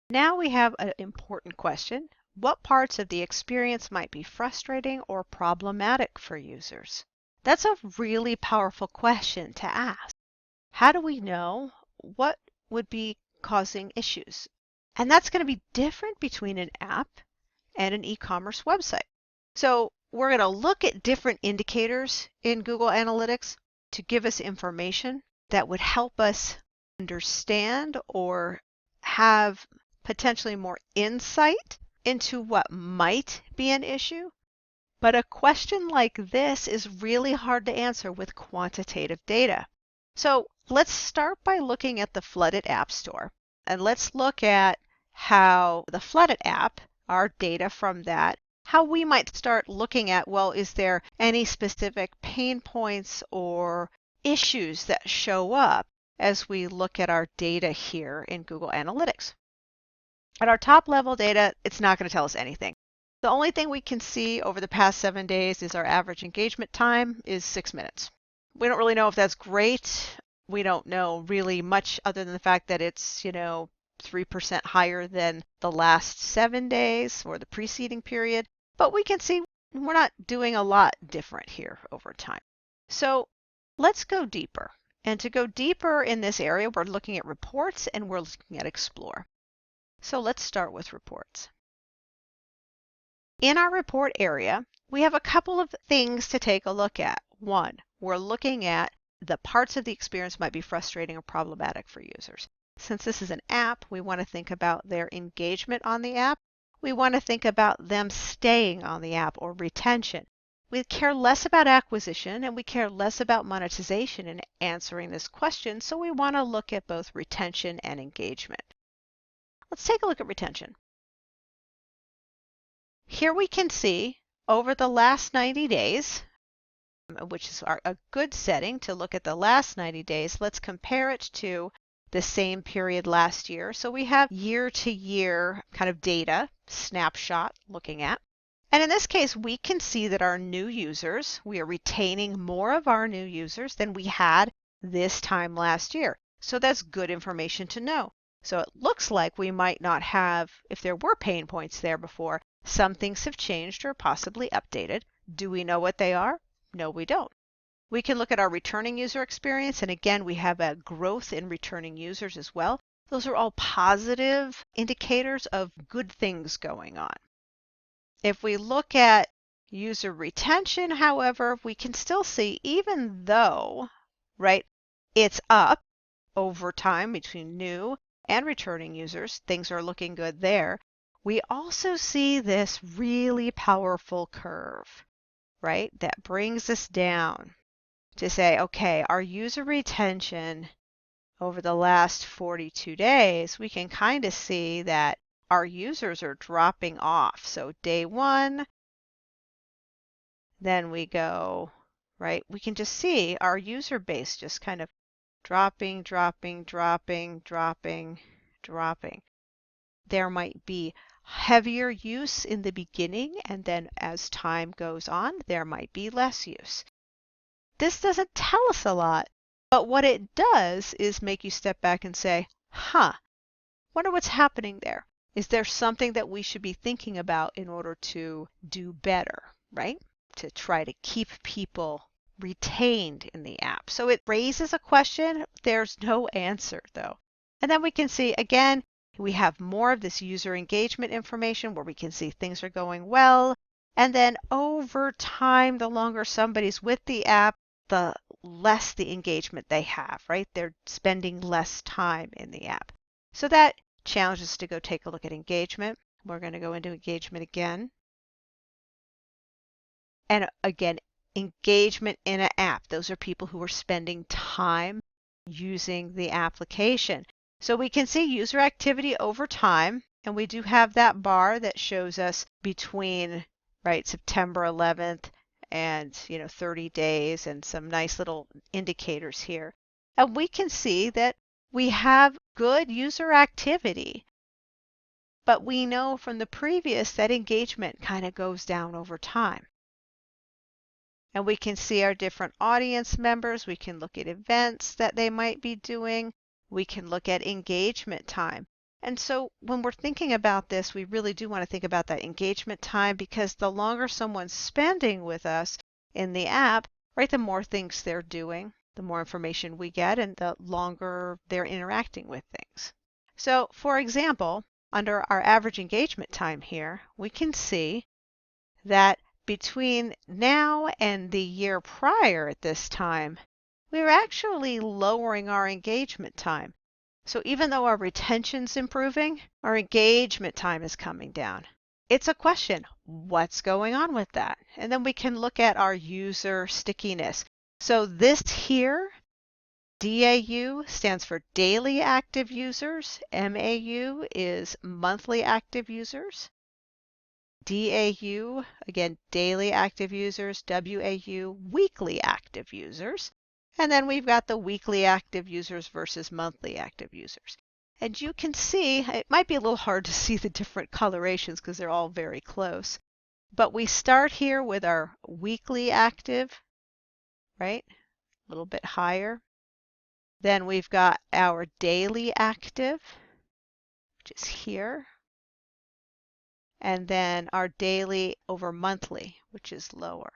Now we have an important question. What parts of the experience might be frustrating or problematic for users? That's a really powerful question to ask. How do we know what would be causing issues? And that's going to be different between an app and an e-commerce website. So we're going to look at different indicators in Google Analytics to give us information that would help us understand or have potentially more insight into what might be an issue. But a question like this is really hard to answer with quantitative data. So let's start by looking at the flooded App Store. And let's look at how the flooded app, our data from that, how we might start looking at, well, is there any specific pain points or issues that show up as we look at our data here in Google Analytics. At our top level data, it's not going to tell us anything. The only thing we can see over the past 7 days is our average engagement time is 6 minutes. We don't really know if that's great. We don't know really much other than the fact that it's, 3% higher than the last 7 days or the preceding period. But we can see we're not doing a lot different here over time. So let's go deeper. And to go deeper in this area, we're looking at reports and we're looking at Explore. So let's start with reports. In our report area, we have a couple of things to take a look at. One, we're looking at the parts of the experience might be frustrating or problematic for users. Since this is an app, we want to think about their engagement on the app. We want to think about them staying on the app or retention. We care less about acquisition and we care less about monetization in answering this question, so we want to look at both retention and engagement. Let's take a look at retention. Here we can see over the last 90 days, which is a good setting to look at the last 90 days. Let's compare it to the same period last year. So we have year-to-year kind of data, snapshot looking at. And in this case, we can see that our new users, we are retaining more of our new users than we had this time last year. So that's good information to know. So it looks like we might not have, if there were pain points there before, some things have changed or possibly updated. Do we know what they are? No, we don't. We can look at our returning user experience, and again, we have a growth in returning users as well. Those are all positive indicators of good things going on. If we look at user retention, however, we can still see, even though, right, it's up over time between new and returning users, things are looking good there. We also see this really powerful curve, right, that brings us down to say, okay, our user retention over the last 42 days, we can kind of see that our users are dropping off. So day 1, then we go, right, we can just see our user base just kind of dropping. There might be heavier use in the beginning, and then as time goes on, there might be less use. This doesn't tell us a lot, but what it does is make you step back and say, wonder what's happening there. Is there something that we should be thinking about in order to do better, right? To try to keep people retained in the app. So it raises a question. There's no answer though. And then we can see again, we have more of this user engagement information where we can see things are going well. And then over time, the longer somebody's with the app, the less the engagement they have, right? They're spending less time in the app. So that challenges us to go take a look at engagement. We're going to go into engagement again. And again, engagement in an app. Those are people who are spending time using the application. So we can see user activity over time, and we do have that bar that shows us between, right, September 11th and 30 days and some nice little indicators here. And we can see that we have good user activity, but we know from the previous that engagement kind of goes down over time. And we can see our different audience members. We can look at events that they might be doing. We can look at engagement time. And so when we're thinking about this, we really do want to think about that engagement time, because the longer someone's spending with us in the app, right, the more things they're doing, the more information we get, and the longer they're interacting with things. So for example, under our average engagement time here, we can see that between now and the year prior at this time, we're actually lowering our engagement time. So even though our retention's improving, our engagement time is coming down. It's a question, what's going on with that? And then we can look at our user stickiness. So this here, DAU, stands for daily active users. MAU is monthly active users. DAU, again, daily active users. WAU, weekly active users. And then we've got the weekly active users versus monthly active users. And you can see, it might be a little hard to see the different colorations because they're all very close. But we start here with our weekly active, right? A little bit higher. Then we've got our daily active, which is here. And then our daily over monthly, which is lower.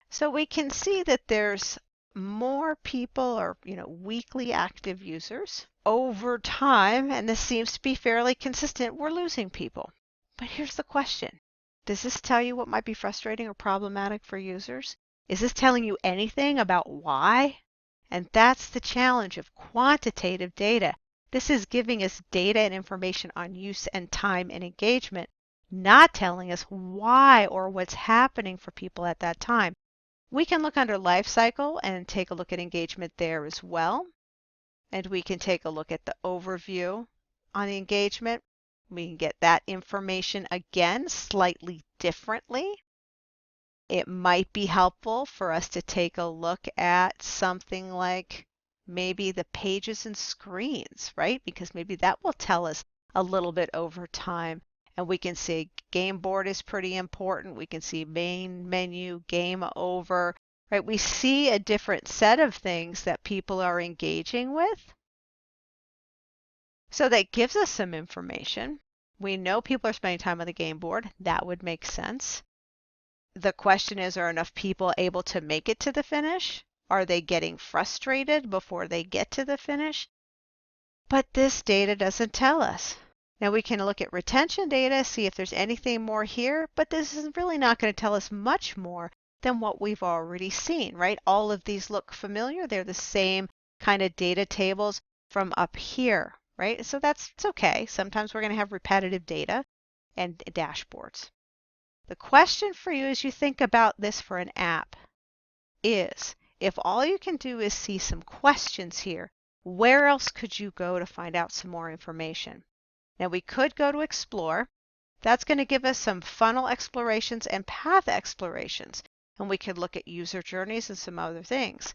So we can see that there's more people, or weekly active users over time, and this seems to be fairly consistent. We're losing people. But here's the question. Does this tell you what might be frustrating or problematic for users? Is this telling you anything about why? And that's the challenge of quantitative data. This is giving us data and information on use and time and engagement, not telling us why or what's happening for people at that time. We can look under life cycle and take a look at engagement there as well. And we can take a look at the overview on the engagement. We can get that information again slightly differently. It might be helpful for us to take a look at something like maybe the pages and screens, right? Because maybe that will tell us a little bit over time. And we can see game board is pretty important. We can see main menu, game over, right? We see a different set of things that people are engaging with. So that gives us some information. We know people are spending time on the game board. That would make sense. The question is, are enough people able to make it to the finish? Are they getting frustrated before they get to the finish? But this data doesn't tell us. Now we can look at retention data, see if there's anything more here, but this is really not going to tell us much more than what we've already seen, right? All of these look familiar. They're the same kind of data tables from up here, right? So it's okay. Sometimes we're going to have repetitive data and dashboards. The question for you as you think about this for an app is, if all you can do is see some questions here, where else could you go to find out some more information? Now we could go to Explore. That's going to give us some funnel explorations and path explorations, and we could look at user journeys and some other things.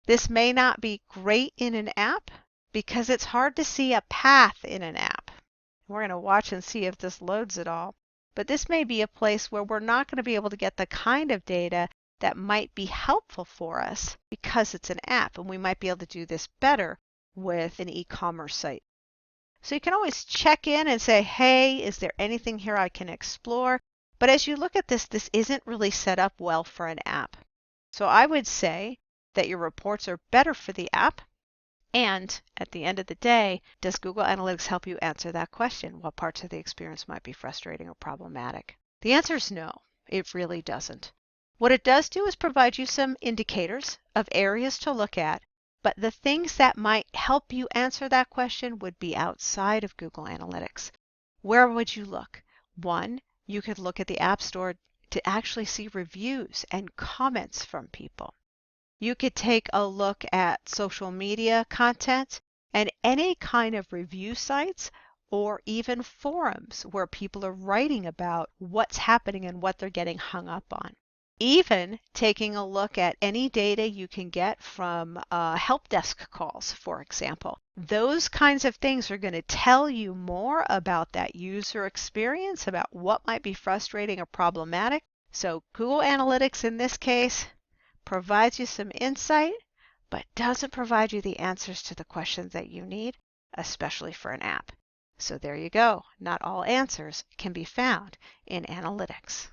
This may not be great in an app because it's hard to see a path in an app. We're going to watch and see if this loads at all. But this may be a place where we're not going to be able to get the kind of data that might be helpful for us because it's an app, and we might be able to do this better with an e-commerce site. So you can always check in and say, hey, is there anything here I can explore? But as you look at this, this isn't really set up well for an app. So I would say that your reports are better for the app. And at the end of the day, does Google Analytics help you answer that question? What parts of the experience might be frustrating or problematic? The answer is no, it really doesn't. What it does do is provide you some indicators of areas to look at, but the things that might help you answer that question would be outside of Google Analytics. Where would you look? One, you could look at the App Store to actually see reviews and comments from people. You could take a look at social media content and any kind of review sites or even forums where people are writing about what's happening and what they're getting hung up on. Even taking a look at any data you can get from help desk calls, for example. Those kinds of things are going to tell you more about that user experience, about what might be frustrating or problematic. So Google Analytics in this case provides you some insight, but doesn't provide you the answers to the questions that you need, especially for an app. So there you go. Not all answers can be found in analytics.